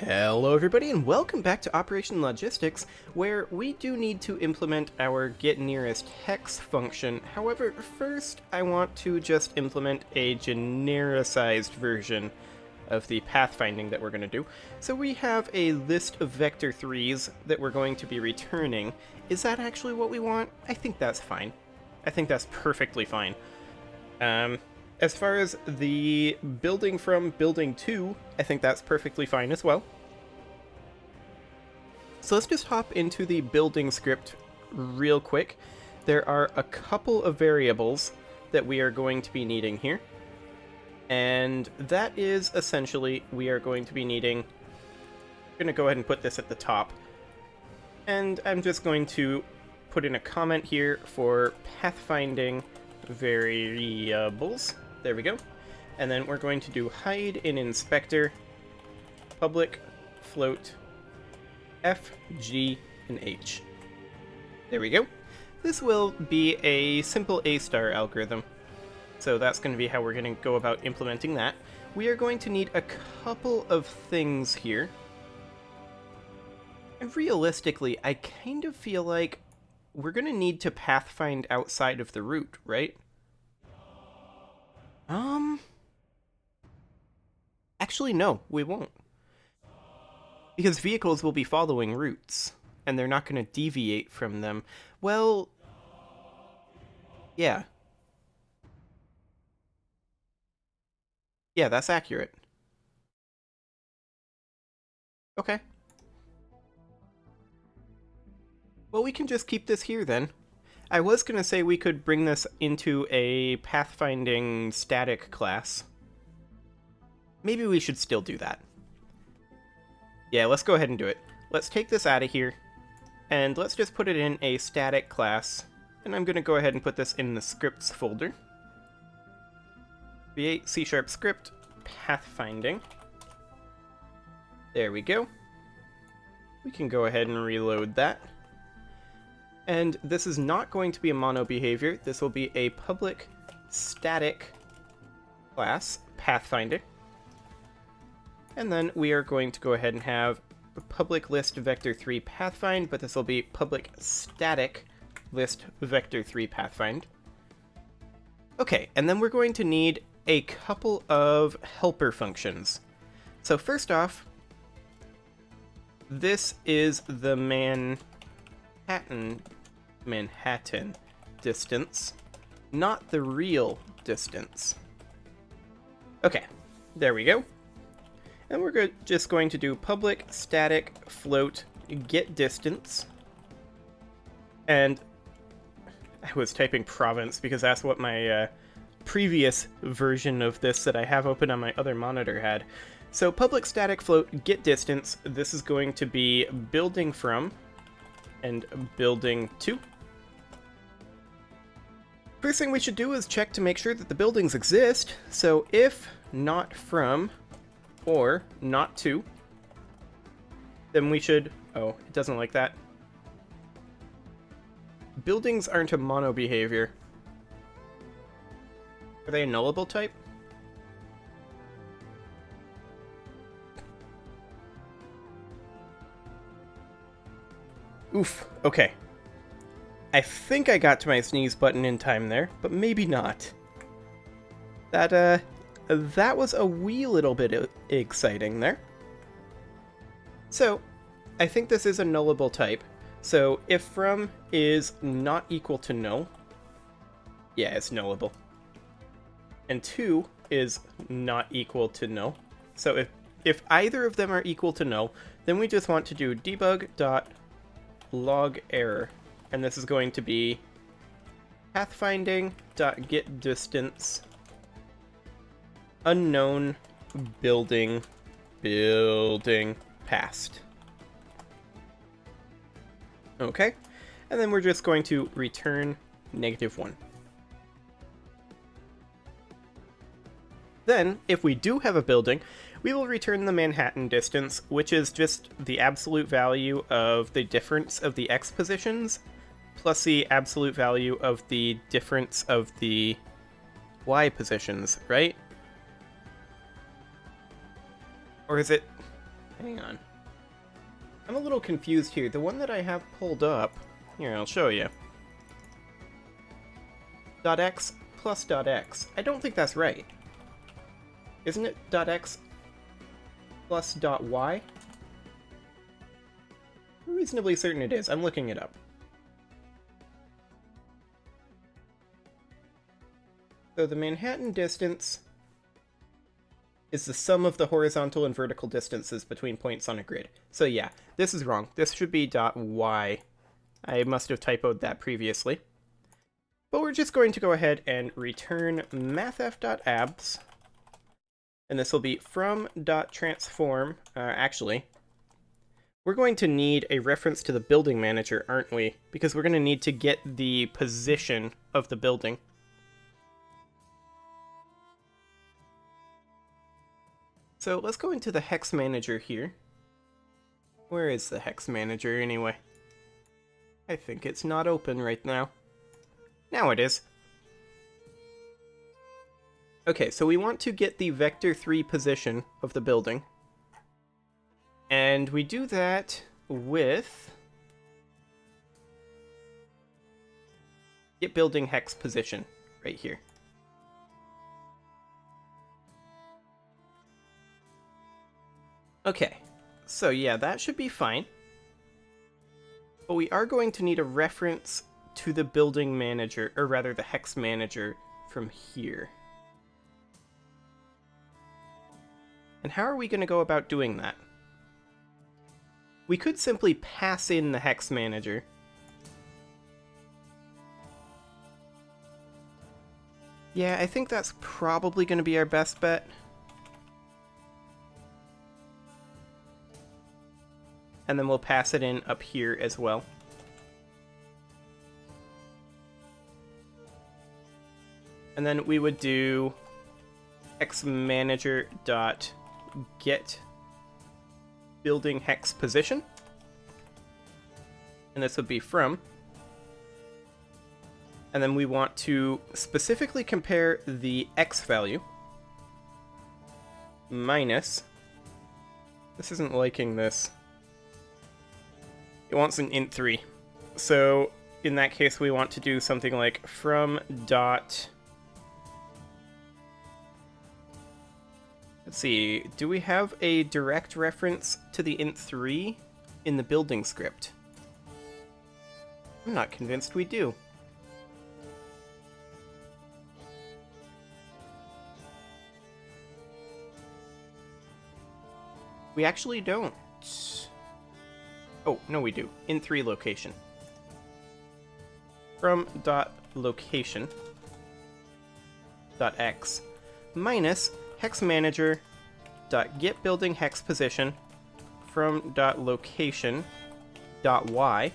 Hello everybody and welcome back to Operation Logistics, where we do need to implement our get nearest hex function. However, first I want to just implement a genericized version of the pathfinding that we're going to do. So we have a list of vector 3s that we're going to be returning. Is that actually what we want? I think that's fine. I think that's perfectly fine. As far as the building from building 2, I think that's perfectly fine as well. So let's just hop into the building script real quick. There are a couple of variables that we are going to be needing here. And that is essentially, we are going to be needing... I'm going to go ahead and put this at the top. And I'm just going to put in a comment here for pathfinding variables. There we go. And then we're going to do hide in inspector, public, float, F, G, and H. There we go. This will be a simple A-star algorithm. So that's going to be how we're going to go about implementing that. We are going to need a couple of things here. And realistically, I kind of feel like we're going to need to pathfind outside of the route, right? Actually, no, we won't. Because vehicles will be following routes, and they're not going to deviate from them. Well, yeah. Yeah, that's accurate. Okay. Well, we can just keep this here then. I was going to say we could bring this into a pathfinding static class. Maybe we should still do that. Yeah, let's go ahead and do it. Let's take this out of here, and let's just put it in a static class. And I'm going to go ahead and put this in the scripts folder. Create C# script pathfinding. There we go. We can go ahead and reload that. And this is not going to be a mono behavior. This will be a public static class, pathfinder. And then we are going to go ahead and have a public list vector 3 pathfind, but this will be public static list vector 3 pathfind. Okay, and then we're going to need a couple of helper functions. So first off, this is the Manhattan distance, not the real distance. Okay, there we go. And we're just going to do public static float get distance. And I was typing province because that's what my previous version of this that I have open on my other monitor had. So public static float get distance, this is going to be building from and building to. First thing we should do is check to make sure that the buildings exist. So if not from or not to, then we should... Oh, it doesn't like that. Buildings aren't a mono behavior. Are they a nullable type? Oof, okay. I think I got to my sneeze button in time there, but maybe not. That was a wee little bit exciting there. So, I think this is a nullable type. So, if from is not equal to null, yeah, it's nullable. And to is not equal to null. So if either of them are equal to null, then we just want to do debug.log error. And this is going to be pathfinding.getDistance unknown building past. Okay, and then we're just going to return -1. Then, if we do have a building, we will return the Manhattan distance, which is just the absolute value of the difference of the x positions, plus the absolute value of the difference of the y positions, right? Or is it... Hang on. I'm a little confused here. The one that I have pulled up... Here, I'll show you. .x plus .x. I don't think that's right. Isn't it .x plus .y? I'm reasonably certain it is. I'm looking it up. So the Manhattan distance is the sum of the horizontal and vertical distances between points on a grid. So yeah, this is wrong. This should be .y. I must have typoed that previously. But we're just going to go ahead and return mathf.abs. And this will be from.transform. Actually, we're going to need a reference to the building manager, aren't we? Because we're going to need to get the position of the building. So let's go into the hex manager here. Where is the hex manager anyway? I think it's not open right now. Now it is. Okay, so we want to get the vector 3 position of the building. And we do that with get building hex position right here. Okay, so yeah, that should be fine. But we are going to need a reference to the building manager, or rather the hex manager, from here. And how are we going to go about doing that? We could simply pass in the hex manager. Yeah, I think that's probably going to be our best bet. And then we'll pass it in up here as well. And then we would do hexManager.get building hex position. And this would be from. And then we want to specifically compare the x value minus. This isn't liking this. It wants an int 3. So in that case, we want to do something like from dot. Let's see, do we have a direct reference to the int 3 in the building script? I'm not convinced we do. We actually don't. Oh, no we do. Int 3 location. From dot location dot x minus hex manager dot get building hex position from dot location dot y,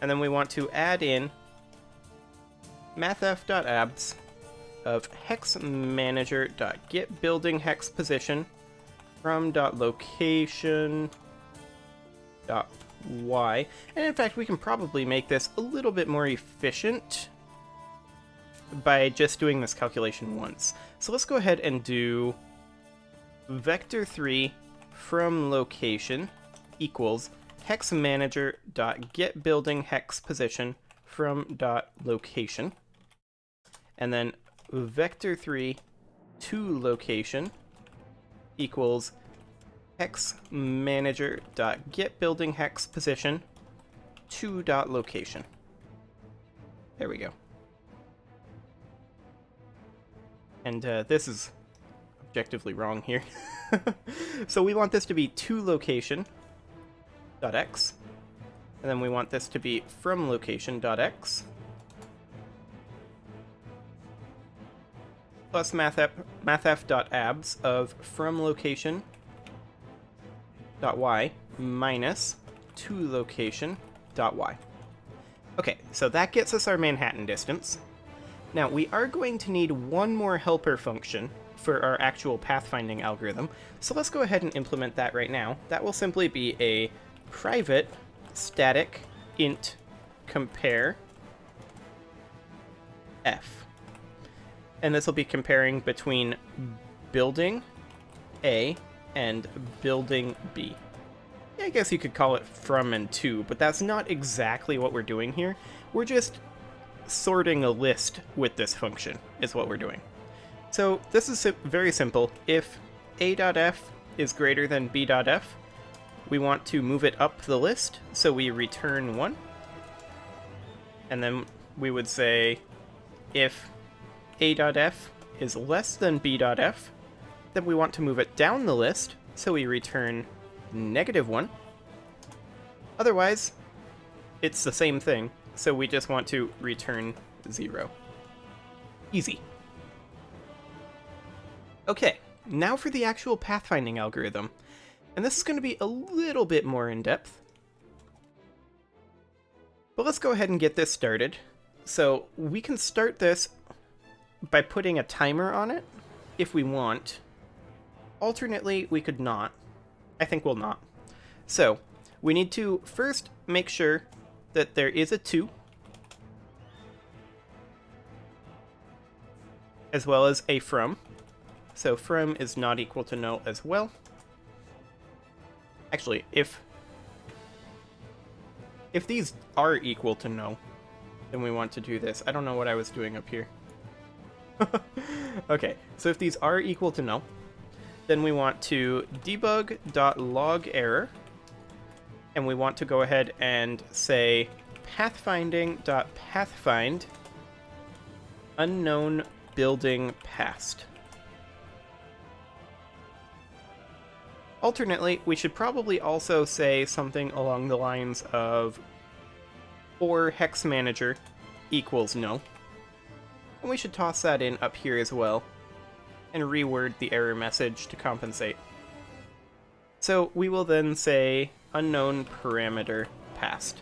and then we want to add in mathf.abs of hex manager dot get building hex position from dot location dot y. And in fact, we can probably make this a little bit more efficient by just doing this calculation once. So let's go ahead and do vector 3 from location equals hex manager dot get building hex position from dot location, and then vector 3 to location equals hex manager dot get building hex position to dot location. There we go. And this is objectively wrong here. So we want this to be to location dot x, and then we want this to be from location dot x plus mathf.abs of from location dot y minus to location dot y. Okay, so that gets us our Manhattan distance. Now, we are going to need one more helper function for our actual pathfinding algorithm, so let's go ahead and implement that right now. That will simply be a private static int compare f. And this will be comparing between building A and building B. I guess you could call it from and to, but that's not exactly what we're doing here. We're just sorting a list with this function, is what we're doing. So this is very simple. If a.f is greater than b.f, we want to move it up the list, so we return 1. And then we would say if a.f is less than b.f, then we want to move it down the list, so we return -1. Otherwise, it's the same thing, so we just want to return 0. Easy. Okay, now for the actual pathfinding algorithm. And this is going to be a little bit more in-depth. But let's go ahead and get this started. So we can start this by putting a timer on it, if we want. Alternately, we could not. I think we'll not. So, we need to first make sure that there is a 2, as well as a from. So from is not equal to null as well. Actually, if these are equal to null, then we want to do this. I don't know what I was doing up here. Okay, so if these are equal to null, then we want to debug.log error, and we want to go ahead and say pathfinding.pathfind unknown building past. Alternately, we should probably also say something along the lines of for hex manager equals null. And we should toss that in up here as well, and reword the error message to compensate. So we will then say unknown parameter passed.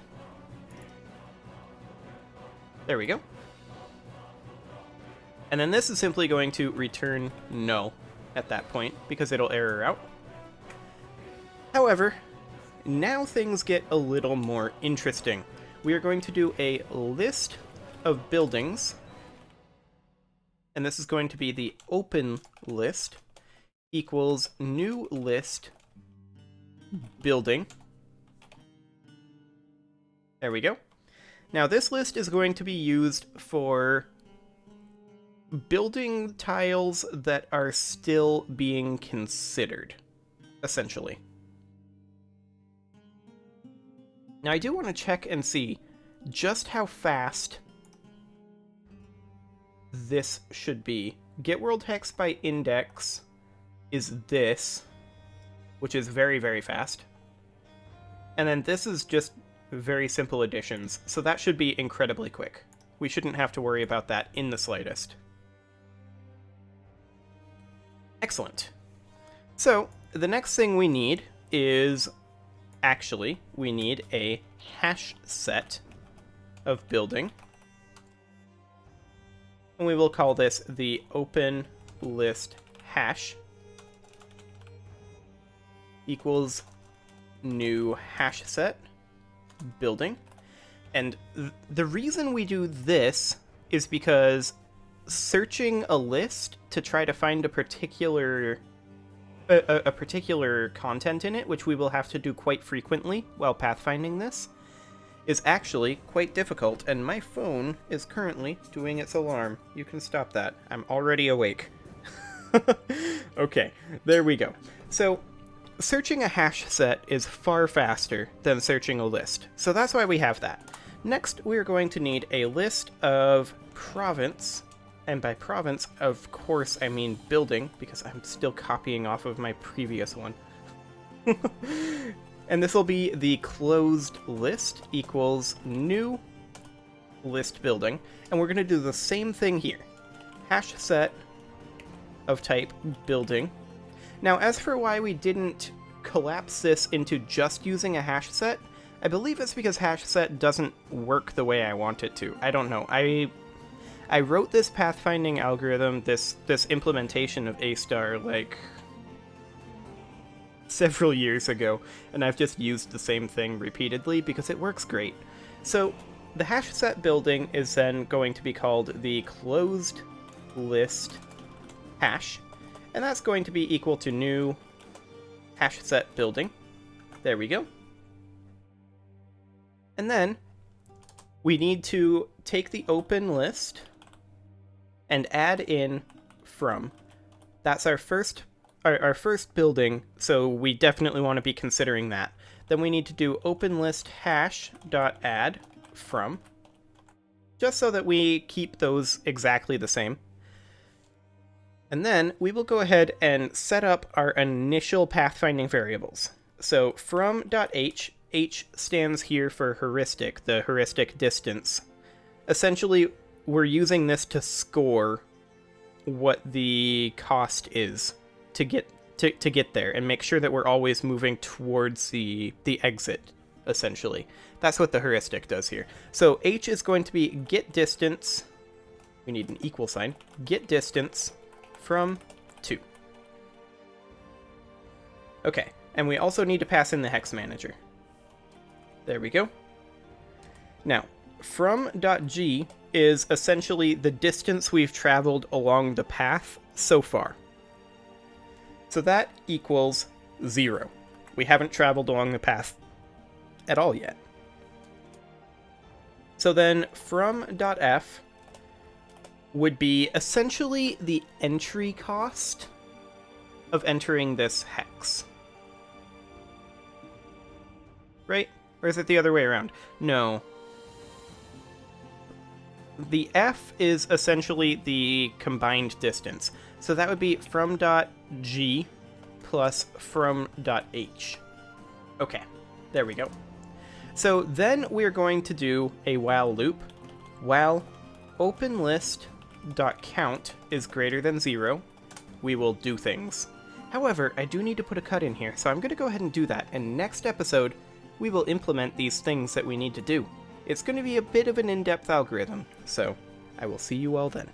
There we go. And then this is simply going to return null at that point, because it'll error out. However, now things get a little more interesting. We are going to do a list of buildings, and this is going to be the open list equals new list building. There we go. Now this list is going to be used for building tiles that are still being considered, essentially. Now I do want to check and see just how fast this should be. Get world hex by index is this, which is very, very fast. And then this is just very simple additions, so that should be incredibly quick. We shouldn't have to worry about that in the slightest. Excellent. So, the next thing we need is, actually, we need a hash set of building. And we will call this the open list hash equals new hash set building. And the reason we do this is because searching a list to try to find a particular content in it, which we will have to do quite frequently while pathfinding this, is actually quite difficult, and my phone is currently doing its alarm. You can stop that. I'm already awake. Okay, there we go. So, searching a hash set is far faster than searching a list, so that's why we have that. Next, we're going to need a list of province, and by province, of course, I mean building, because I'm still copying off of my previous one. And this will be the closed list equals new list building, and we're going to do the same thing here. Hash set of type building. Now, as for why we didn't collapse this into just using a hash set, I believe it's because hash set doesn't work the way I want it to. I don't know. I wrote this pathfinding algorithm, this implementation of A*, like several years ago, and I've just used the same thing repeatedly because it works great. So the hash set building is then going to be called the closed list hash, and that's going to be equal to new hash set building. There we go. And then we need to take the open list and add in from. That's our first building, so we definitely want to be considering that. Then we need to do open list hash dot add from, just so that we keep those exactly the same. And then we will go ahead and set up our initial pathfinding variables. So from.h, h stands here for heuristic, the heuristic distance. Essentially, we're using this to score what the cost is to get there and make sure that we're always moving towards the exit, essentially. That's what the heuristic does here. So h is going to be get distance, we need an equal sign, get distance from 2. Okay, and we also need to pass in the hex manager. There we go. Now, from.g is essentially the distance we've traveled along the path so far. So that equals 0. We haven't traveled along the path at all yet. So then from.f would be essentially the entry cost of entering this hex. Right? Or is it the other way around? No. The f is essentially the combined distance. So that would be from.g plus from.h. Okay, there we go. So then we're going to do a while loop. While openList.count is greater than 0, we will do things. However, I do need to put a cut in here, so I'm going to go ahead and do that. And next episode, we will implement these things that we need to do. It's going to be a bit of an in-depth algorithm, so I will see you all then.